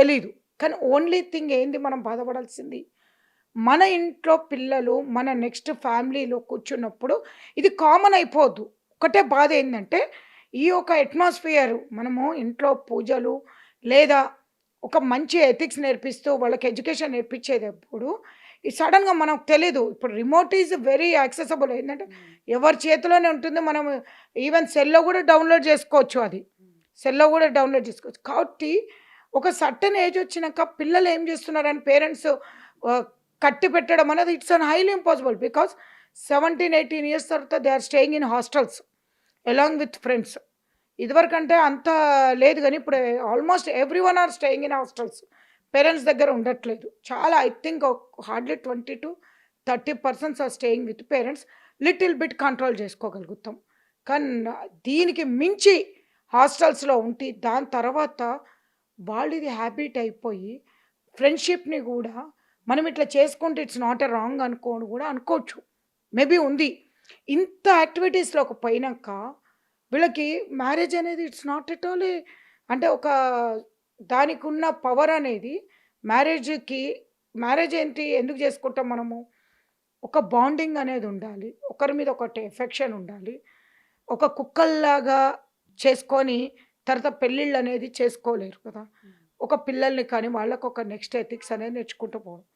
తెలీదు. కానీ only thing ఏంది మనం బాధపడాల్సింది, మన ఇంట్లో పిల్లలు, మన నెక్స్ట్ ఫ్యామిలీలో కూర్చున్నప్పుడు ఇది కామన్ అయిపోద్దు. ఒకటే బాధ ఏందంటే, ఈ యొక్క అట్మాస్ఫియర్ మనము ఇంట్లో పూజలు లేదా ఒక మంచి ఎథిక్స్ నేర్పిస్తూ వాళ్ళకి ఎడ్యుకేషన్ నేర్పించేటప్పుడు ఈ సడెన్‌గా మనకు తెలీదు. ఇప్పుడు రిమోట్ ఈజ్ వెరీ యాక్సెసిబుల్. ఏందంటే ఎవరి చేతిలోనే ఉంటుంది. మనం ఈవెన్ సెల్‌లో కూడా డౌన్‌లోడ్ చేసుకోవచ్చు అది. సెల్‌లో కూడా డౌన్‌లోడ్ చేసుకోవచ్చు. కాబట్టి ఒక సర్టెన్ ఏజ్ వచ్చినాక పిల్లలు ఏం చేస్తున్నారని పేరెంట్స్ ఆహ్, కట్టి పెట్టడం అనేది it's un highly impossible. Because 17, 18 years తర్వాత they are staying in hostels along with friends. ఇదివరకంటే అంత లేదు గానీ, ఇప్పుడు almost everyone are staying in hostels. Parents దగ్గర ఉండట్లేదు. చాలా I think hardly 20-30% are staying with parents. Little bit control చేసుకోగలుగుతాం. కానీ దీనికి మించి హాస్టల్స్‌లో ఉండి, దాని తర్వాత వాళ్ళిది హ్యాబిట్ అయిపోయి, ఫ్రెండ్‌షిప్‌ని గూడా మనం ఇట్లా చేసుకుంటే ఇట్స్ నాట్ ఎ రాంగ్ అనుకోని గూడా అనుకోవచ్చు. మేబీ ఉంది. ఇంత యాక్టివిటీస్‌లోకి పోయినంక వీళ్ళకి మ్యారేజ్ అనేది ఇట్స్ నాట్ ఎట్ ఆల్ అంటే ఒక దానికున్న పవర్ అనేది మ్యారేజ్‌కి మ్యారేజ్ ఏంటి? ఎందుకు చేసుకుంటాం మనము? ఒక బాండింగ్ అనేది ఉండాలి. ఒకరి మీద ఒకటి ఎఫెక్షన్ ఉండాలి. ఒక కుక్కల్లాగా చేసుకొని తర్వాత పెళ్ళిళ్ళనేది చేసుకోలేరు కదా! ఒక పిల్లల్ని కానీ వాళ్ళకొక నెక్స్ట్ ఎథిక్స్ అనేది నేర్చుకుంటూ పోవడం.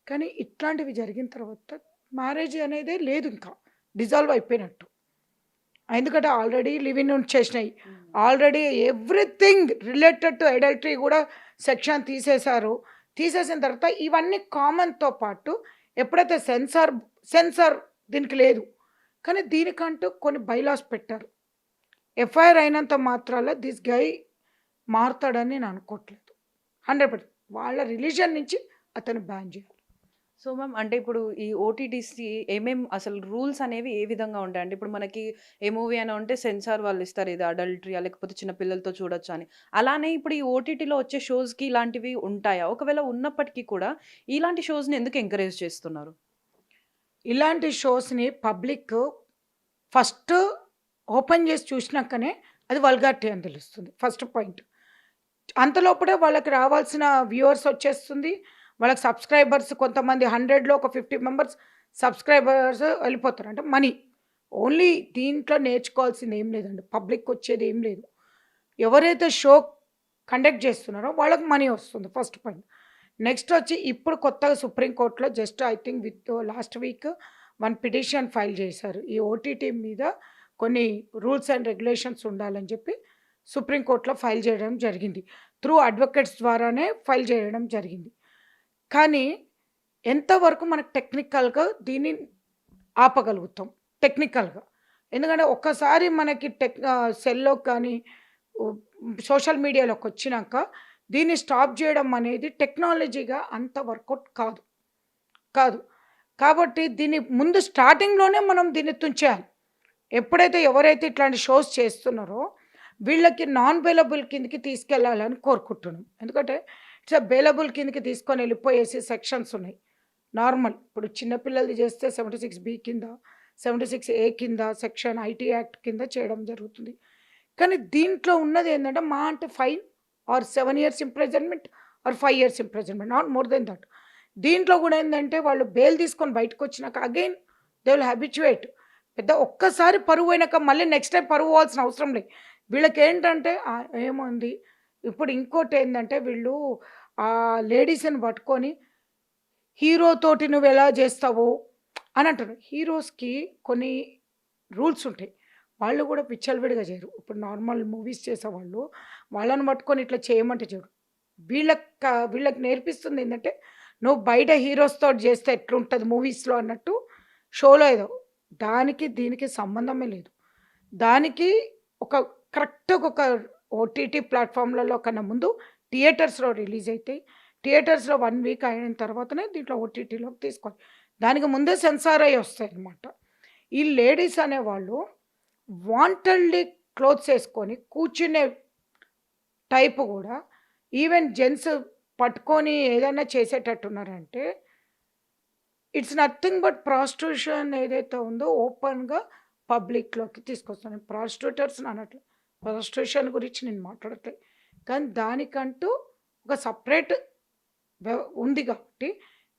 కానీ ఇట్లాంటివి జరిగిన తర్వాత మ్యారేజ్ అనేదే లేదు ఇంకా. డిజాల్వ్ అయిపోయినట్టు. ఎందుకంటే ఆల్రెడీ లివ్ ఇన్ వచ్చేసినాయి. Already everything related to adultery గూడా సెక్షన్ తీసేశారు. తీసేసిన తర్వాత ఇవన్నీ కామన్‌తో పాటు ఎప్పుడైతే సెన్సార్ దీనికి లేదు. కానీ దీనికంటూ కొన్ని బైలాస్ పెట్టారు. ఎఫ్ఐఆర్ అయినంత మాత్రాన దిస్ గై మారుతాడని నేను అనుకోవట్లేదు. 100% వాళ్ళ రిలీజియన్ నుంచి అతన్ని బ్యాన్ చేయాలి. సో మ్యామ్ అంటే ఇప్పుడు ఈ ఓటీటీస్‌కి అసలు రూల్స్ అనేవి ఏ విధంగా ఉంటాయండి? ఇప్పుడు మనకి ఏ మూవీ అయినా ఉంటే సెన్సార్ వాళ్ళు ఇస్తారు. ఇది అడల్టరీయా లేకపోతే చిన్న పిల్లలతో చూడొచ్చా అని. అలానే ఇప్పుడు ఈ ఓటీటీలో వచ్చే షోస్‌కి ఇలాంటివి ఉంటాయా? ఒకవేళ ఉన్నప్పటికీ కూడా ఇలాంటి షోస్‌ని ఎందుకు ఎంకరేజ్ చేస్తున్నారు? ఇలాంటి షోస్‌ని పబ్లిక్ ఫస్ట్ ఓపెన్ చేసి చూసినాకనే అది వల్గారిటీ అని తెలుస్తుంది. First point. అంతలోపుడే వాళ్ళకి రావాల్సిన వ్యూవర్స్ వచ్చేస్తుంది. వాళ్ళకి సబ్‌స్క్రైబర్స్ కొంతమంది 100లో ఒక 50 మెంబర్స్ సబ్‌స్క్రైబర్స్ వెళ్ళిపోతారు. అంటే మనీ. ఓన్లీ దీంట్లో నేర్చుకోవాల్సింది ఏం లేదండి. పబ్లిక్‌కొచ్చేది ఏం లేదు. ఎవరైతే షో కండక్ట్ చేస్తున్నారో వాళ్ళకి మనీ వస్తుంది ఫస్ట్ పాయింట్. నెక్స్ట్ వచ్చి ఇప్పుడు కొత్తగా సుప్రీం కోర్ట్‌లో just I think last week one petition file చేశారు. ఈ ఓటీటీ మీద కొన్ని రూల్స్ అండ్ రెగ్యులేషన్స్ ఉండాలని చెప్పి సుప్రీం కోర్ట్‌లో ఫైల్ చేయడం జరిగింది. త్రూ అడ్వకేట్స్ ద్వారానే ఫైల్ చేయడం జరిగింది. కానీ ఎంతవరకు మనకు టెక్నికల్‌గా దీన్ని ఆపగలుగుతాం టెక్నికల్‌గా. ఎందుకంటే ఒక్కసారి మనకి సెల్‌లో కానీ ఉ సోషల్ మీడియాలోకొచ్చినాక దీన్ని స్టాప్ జేయడం అనేది టెక్నాలజీగా అంత వర్కౌట్ కాదు. కాదు. కాబట్టి దీన్ని ముందు స్టార్టింగ్‌లోనే మనం దీన్ని తుంచేయాలి. ఎప్పుడైతే ఎవరైతే ఇట్లాంటి షోస్ చేస్తున్నారో వీళ్ళకి నాన్ బెయిలబుల్ కిందకి తీసుకెళ్ళాలని కోరుకుంటున్నాం. ఎందుకంటే ఇట్స్ బెయిలబుల్ కిందకి తీసుకొని వెళ్ళిపోయేసి సెక్షన్స్ ఉన్నాయి. నార్మల్ ఇప్పుడు చిన్న పిల్లలది చేస్తే 76 కింద, 76 కింద సెక్షన్ ఐటీ యాక్ట్ కింద చేయడం జరుగుతుంది. కానీ దీంట్లో ఉన్నదేంటంటే మహా అంటే fine or 7 years imprisonment or 5 years imprisonment. Not more than that. దీంట్లో గూడా ఏందంటే వాళ్ళు బెయిల్ తీసుకొని బయటకొచ్చినాక అగైన్ దే విల్ హాబిచ్యుయేట్. పెద్ద ఒక్కసారి పరువు పోయినాక మళ్ళీ నెక్స్ట్ టైమ్ పరువు పోవాల్సిన అవసరం లేదు. వీళ్ళకేంటంటే ఏముంది ఇప్పుడు ఇంకోటేందంటే వీళ్ళు లేడీస్‌ని పట్టుకొని హీరోతోటి నువ్వెలా జేస్తావు అని అంటారు. హీరోస్‌కి కొన్ని రూల్స్ ఉంటాయి. వాళ్ళు గూడా విచ్చలవిడిగా జేయరు. ఇప్పుడు నార్మల్ మూవీస్ చేసేవాళ్ళు వాళ్ళని పట్టుకొని ఇట్లా చేయమంటే చేయరు. వీళ్ళకి నేర్పిస్తుందేందంటే, నువ్వు బయట హీరోస్‌తోటి జేస్తే ఎట్లుంటది మూవీస్‌లో అన్నట్టు షోలో ఏదో. దానికి దీనికి సంబంధమే లేదు. దానికి ఒక కరెక్ట్‌గా ఒక ఓటీటీ ప్లాట్‌ఫామ్‌లలో కన్నా ముందు థియేటర్స్‌లో రిలీజ్ అయితాయి. థియేటర్స్‌లో 1 వీక్ అయిన తర్వాతనే దీంట్లో ఓటీటీలోకి తీసుకోవాలి. దానికి ముందే సెన్సార్ అయ్యి వస్తాయన్నమాట. ఈ లేడీస్ అనేవాళ్ళు వాంటెడ్‌లీ క్లోత్స్ ఏసుకొని కూర్చునే టైప్ గూడా ఈవెన్ జెంట్స్ పట్టుకొని ఏదైనా చేసేటట్టున్నారంటే ఇట్స్ నథింగ్ బట్ ప్రాస్టిట్యూషన్ ఏదైతే ఉందో ఓపెన్‌గా పబ్లిక్‌లోకి తీసుకొస్తాను. నేను ప్రాస్టిట్యూటర్స్‌ని అనట్లే. ప్రాస్టిట్యూషన్ గురించి నేను మాట్లాడట్లే. కానీ దానికంటూ ఒక సెపరేట్ ఉంది కాబట్టి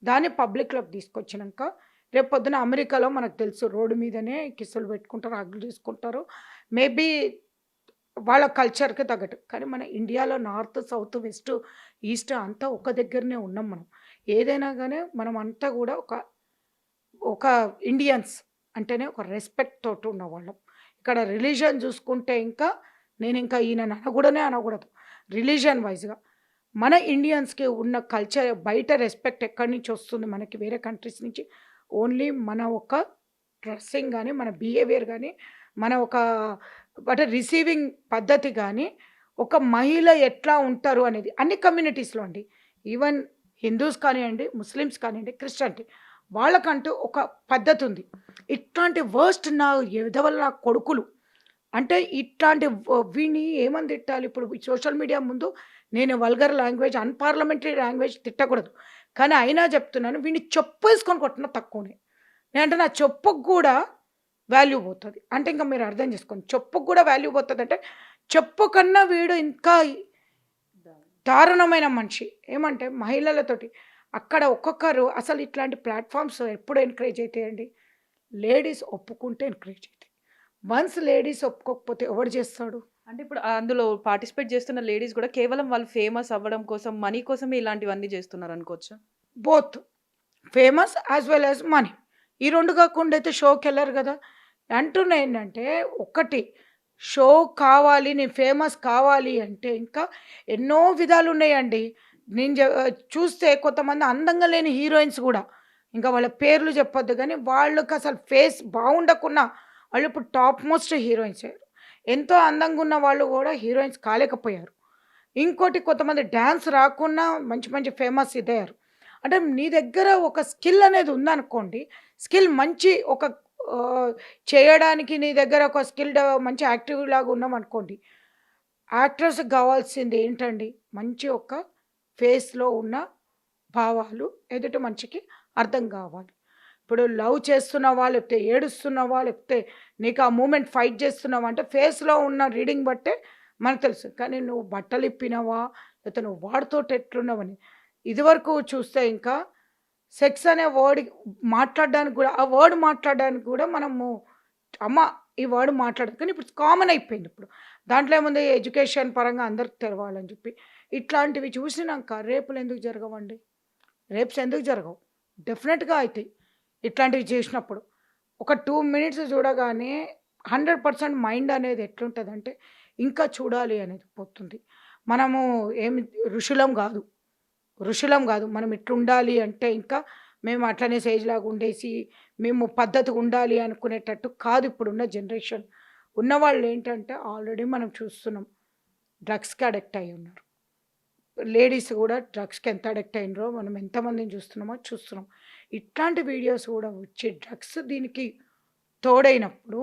దాన్ని పబ్లిక్‌లోకి తీసుకొచ్చినంక రేపొద్దున అమెరికాలో మనకు తెలుసు రోడ్డు మీదనే కిస్సులు పెట్టుకుంటారు, హగ్గులు చేసుకుంటారు. మేబీ వాళ్ళ కల్చర్‌కి తగ్గట్టు. కానీ మన ఇండియాలో నార్త్, సౌత్, వెస్ట్, ఈస్ట్ అంతా ఒక దగ్గరనే ఉన్నాం మనం. ఏదైనా గాని మనమంతా గూడా ఒక ఇండియన్స్ అంటేనే ఒక రెస్పెక్ట్ తోటి ఉన్నవాళ్ళం. ఇక్కడ రిలిజియన్ చూసుకుంటే ఇంకా నేనింకా ఈయనని అనకూడదు. రిలిజియన్ వైస్‌గా. మన ఇండియన్స్‌కి ఉన్న కల్చర్ బయట రెస్పెక్ట్ ఎక్కడి నుంచి వస్తుంది మనకి వేరే కంట్రీస్ నుంచి. ఓన్లీ మన ఒక డ్రెస్సింగ్ గాని, మన బిహేవియర్ గాని, మన ఒక అంటే రిసీవింగ్ పద్ధతి గాని, ఒక మహిళ ఎట్లా ఉంటారు అనేది అన్ని కమ్యూనిటీస్‌లో అండి. ఈవెన్ హిందూస్ కానియండి, ముస్లిమ్స్ కానియండి, క్రిస్టియానిటీ వాళ్ళకంటూ ఒక పద్ధతుంది. ఇట్లాంటి వర్స్ట్ నా ఎదవల నా కొడుకులు అంటే ఇట్లాంటి వీడిని ఏమని తిట్టాలి? ఇప్పుడు ఈ సోషల్ మీడియా ముందు నేను వల్గర్ లాంగ్వేజ్, అన్‌పార్లమెంటరీ లాంగ్వేజ్ తిట్టకూడదు. కానీ అయినా చెప్తున్నాను వీడిని చెప్పేసుకొని కొట్టినా తక్కువనే. నేనంటే నా చెప్పుకు గూడా వాల్యూ పోతది. అంటే ఇంక మీరు అర్థం చేసుకోండి. చెప్పుకు గూడా వాల్యూ పోతదంటే చెప్పు కన్నా వీడు ఇంకా దారుణమైన మనిషి. ఏమంటే మహిళలతోటి అక్కడ ఒక్కొక్కరు అసలు ఇట్లాంటి ప్లాట్‌ఫార్మ్స్ ఎప్పుడు ఎంకరేజ్ అయితాయండి? లేడీస్ ఒప్పుకుంటే ఎంకరేజ్ అయితాయి. వన్స్ లేడీస్ ఒప్పుకోకపోతే ఎవడు చేస్తాడు? అంటే ఇప్పుడు అందులో పార్టిసిపేట్ చేస్తున్న లేడీస్ గూడా కేవలం వాళ్ళు ఫేమస్ అవ్వడం కోసం, మనీ కోసమే ఇలాంటివన్నీ చేస్తున్నారనుకోవచ్చా? Both. Famous as well as money. ఈ 2 కాకుండా అయితే షోకెళ్ళరు గదా! అంటున్నా ఏంటంటే ఒకటి షో కావాలి, నేను ఫేమస్ కావాలి అంటే ఇంకా ఎన్నో విధాలున్నాయండి. నేను చూస్తే కొంతమంది అందంగా లేని హీరోయిన్స్ గూడా, ఇంకా వాళ్ళ పేర్లు చెప్పొద్దు గానీ, వాళ్ళకసలు ఫేస్ బాగుండకున్నా వాళ్ళు ఇప్పుడు టాప్ మోస్ట్ హీరోయిన్స్ అయ్యారు. ఎంతో అందంగా ఉన్న వాళ్ళు గూడా హీరోయిన్స్ కాలేకపోయారు. ఇంకోటి కొంతమంది డాన్స్ రాకున్నా మంచి మంచి ఫేమస్ ఇదయ్యారు. అంటే నీ దగ్గర ఒక స్కిల్ అనేది ఉందనుకోండి. స్కిల్ మంచి ఒక చేయడానికి నీ దగ్గర ఒక స్కిల్ మంచి యాక్టివ్ లాగా ఉన్నామనుకోండి. యాక్ట్రెస్‌కి గావాల్సింది ఏంటండి? మంచి ఒక ఫేస్‌లో ఉన్న భావాలు ఎదుటి మనిషికి అర్థం గావాలి. ఇప్పుడు లవ్ చేస్తున్నావా? లేకపోతే ఏడుస్తున్నావా? లేకపోతే నీకు ఆ మూమెంట్ ఫైట్ చేస్తున్నావా? అంటే ఫేస్‌లో ఉన్న రీడింగ్ బట్టే మనకు తెలుసు. కానీ నువ్వు బట్టలిప్పినవా? లేకపోతే నువ్వు వాడితోటి ఎట్లున్నావని. ఇదివరకు చూస్తే ఇంకా సెక్స్ అనే వర్డ్ మాట్లాడడానికి గూడా ఆ వర్డ్ మాట్లాడడానికి గూడా మనము అమ్మ ఈ వర్డ్ మాట్లాడదు. కానీ ఇప్పుడు కామన్ అయిపోయింది ఇప్పుడు. దాంట్లో ఏముంది ఎడ్యుకేషన్ పరంగా అందరికి తెలవాలని చెప్పి. ఇట్లాంటివి చూసినాక రేపులెందుకు జరగవండి? రేప్స్ ఎందుకు జరగవు? డెఫినెట్‌గా అయితాయి. ఇట్లాంటివి చేసినప్పుడు. ఒక 2 మినిట్స్ చూడగానే 100% మైండ్ అనేది ఎట్లుంటదంటే, ఇంకా చూడాలి అనేది పోతుంది. మనము ఏమి ఋషులం గాదు. ఋషులం గాదు. మనం ఇట్లుండాలి అంటే ఇంకా మేము అట్లనే సేజ్‌లాగా ఉండేసి, మేము పద్ధతిగా ఉండాలి అనుకునేటట్టు కాదు ఇప్పుడున్న జనరేషన్. ఉన్నవాళ్ళేంటంటే ఆల్రెడీ మనం చూస్తున్నాం. డ్రగ్స్‌కి అడిక్ట్ అయ్యున్నారు. లేడీస్ గూడా డ్రగ్స్‌కి ఎంత అడిక్ట్ అయినరో మనం ఎంతమందిని చూస్తున్నాం. ఇట్లాంటి వీడియోస్ గూడా వచ్చి డ్రగ్స్ దీనికి తోడైనప్పుడు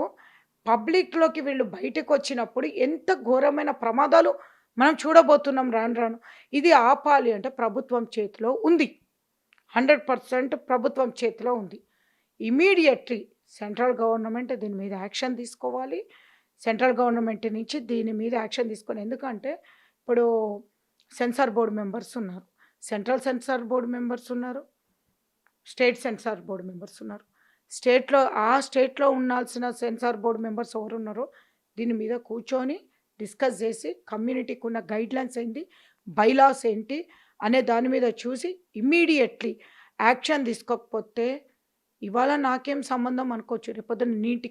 పబ్లిక్‌లోకి వీళ్ళు బయటకొచ్చినప్పుడు ఎంత ఘోరమైన ప్రమాదాలు మనం చూడబోతున్నాం రాను రాను. ఇది ఆపాలి అంటే ప్రభుత్వం చేతిలో ఉంది. 100% ప్రభుత్వం చేతిలో ఉంది. ఇమ్మీడియేట్‌లీ సెంట్రల్ గవర్నమెంట్ దీని మీద యాక్షన్ తీసుకోవాలి. సెంట్రల్ గవర్నమెంట్ నుంచి దీని మీద యాక్షన్ తీసుకొని ఎందుకంటే ఇప్పుడు సెన్సార్ బోర్డ్ మెంబర్స్ ఉన్నారు. సెంట్రల్ సెన్సార్ బోర్డ్ మెంబర్స్ ఉన్నారు. స్టేట్ సెన్సార్ బోర్డ్ మెంబర్స్ ఉన్నారు. స్టేట్‌లో ఉండాల్సిన సెన్సార్ బోర్డ్ మెంబర్స్ ఎవరున్నారో దీని మీద కూర్చొని డిస్కస్ చేసి కమ్యూనిటీకి ఉన్న గైడ్‌లైన్స్ ఏంటి? బైలాస్ ఏంటి? అనే దాని మీద చూసి ఇమ్మీడియేట్‌లీ యాక్షన్ తీసుకోకపోతే ఇవాళ నాకేం సంబంధం అనుకోవచ్చు. రేపొద్దున నీటి